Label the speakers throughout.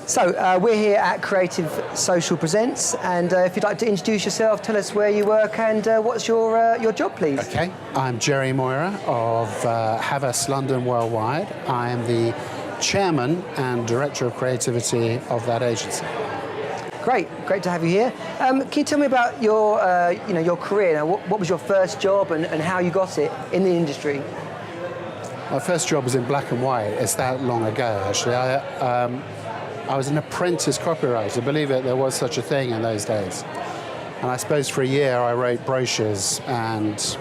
Speaker 1: So we're here at Creative Social Presents, and if you'd like to introduce yourself, tell us where you work and what's your job, please.
Speaker 2: Okay, I'm Gerry Moira of Havas London Worldwide. I am the chairman and director of creativity of that agency.
Speaker 1: Great to have you here. Can you tell me about your career? Now, what was your first job and how you got it in the industry?
Speaker 2: My first job was in black and white. It's that long ago, actually. I was an apprentice copywriter. Believe it, there was such a thing in those days. And I suppose for a year I wrote brochures and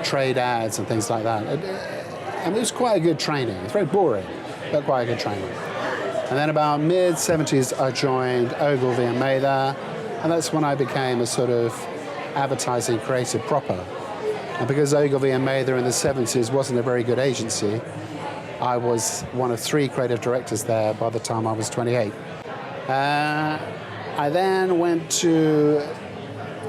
Speaker 2: trade ads and things like that. And it was quite a good training. It's very boring, but quite a good training. And then about mid-70s I joined Ogilvy and Mather, and that's when I became a sort of advertising creative proper. And because Ogilvy and Mather in the 70s wasn't a very good agency, I was one of 3 creative directors there by the time I was 28. I then went to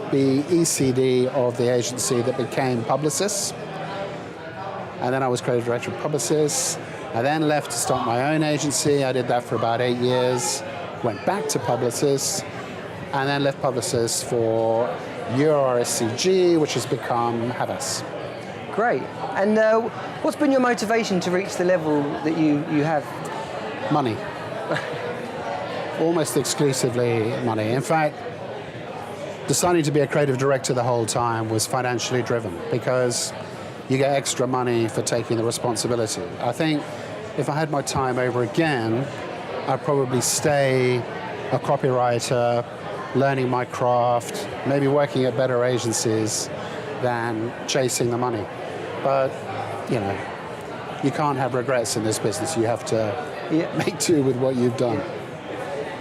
Speaker 2: be ECD of the agency that became Publicis. And then I was creative director of Publicis. I then left to start my own agency. I did that for about 8 years. Went back to Publicis, and then left Publicis for EuroRSCG, which has become Havas.
Speaker 1: Great. And what's been your motivation to reach the level that you have?
Speaker 2: Money. Almost exclusively money. In fact, deciding to be a creative director the whole time was financially driven because you get extra money for taking the responsibility. I think if I had my time over again, I'd probably stay a copywriter, learning my craft, maybe working at better agencies than chasing the money. But, you know, you can't have regrets in this business. You have to make do with what you've done.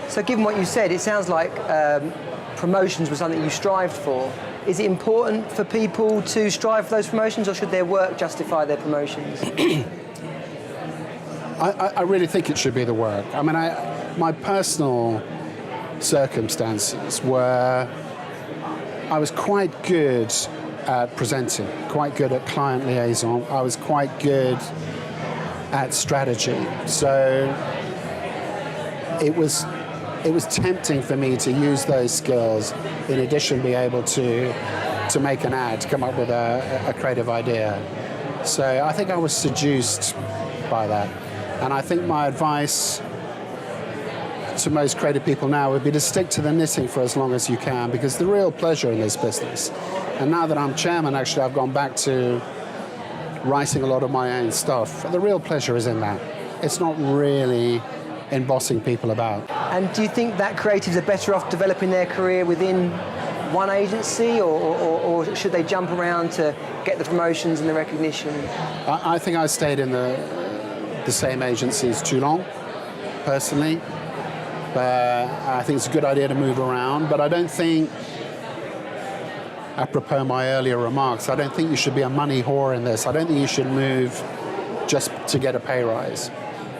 Speaker 1: So given what you said, it sounds like promotions was something you strived for. Is it important for people to strive for those promotions, or should their work justify their promotions?
Speaker 2: I really think it should be the work. I mean, my personal circumstances were I was quite good at presenting, quite good at client liaison. I was quite good at strategy. So it was tempting for me to use those skills in addition to be able to make an ad, to come up with a creative idea. So I think I was seduced by that. And I think my advice to most creative people now would be to stick to the knitting for as long as you can, because the real pleasure in this business, and now that I'm chairman, actually I've gone back to writing a lot of my own stuff. The real pleasure is in that. It's not really in bossing people about.
Speaker 1: And do you think that creatives are better off developing their career within one agency, or should they jump around to get the promotions and the recognition?
Speaker 2: I think I stayed in the same agencies too long, personally. But I think it's a good idea to move around, but I don't think, apropos my earlier remarks, I don't think you should be a money whore in this. I don't think you should move just to get a pay rise.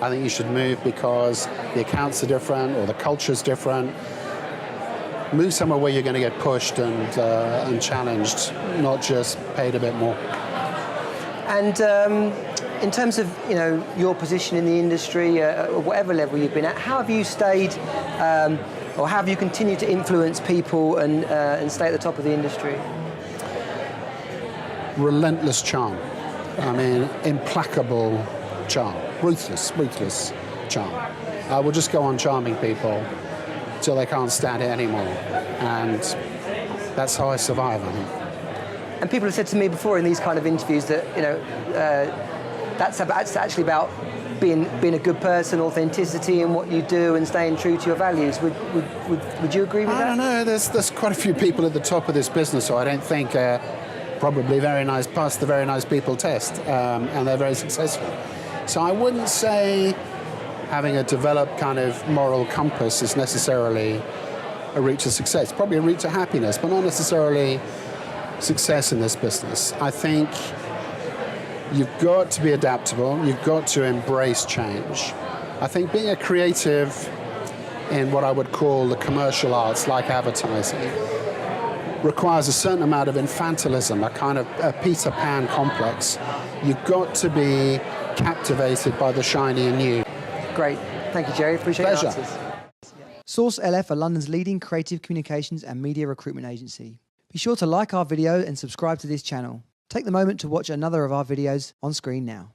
Speaker 2: I think you should move because the accounts are different or the culture's different. Move somewhere where you're going to get pushed and challenged, not just paid a bit more.
Speaker 1: And in terms of your position in the industry, whatever level you've been at, how have you stayed, or how have you continued to influence people and stay at the top of the industry?
Speaker 2: Relentless charm. I mean, implacable charm. Ruthless charm. I will just go on charming people till they can't stand it anymore, and that's how I survive, I think.
Speaker 1: And people have said to me before in these kind of interviews that that's actually about being a good person, authenticity in what you do, and staying true to your values. Would you agree with that?
Speaker 2: I don't know. There's quite a few people at the top of this business who I don't think probably pass the very nice people test, and they're very successful. So I wouldn't say having a developed kind of moral compass is necessarily a route to success. Probably a route to happiness, but not necessarily success in this business. I think you've got to be adaptable. You've got to embrace change. I think being a creative in what I would call the commercial arts, like advertising, requires a certain amount of infantilism, a kind of a Peter Pan complex. You've got to be captivated by the shiny and new.
Speaker 1: Great. Thank you, Gerry. Appreciate your answers.
Speaker 3: Source LF are London's leading creative communications and media recruitment agency. Be sure to like our video and subscribe to this channel. Take the moment to watch another of our videos on screen now.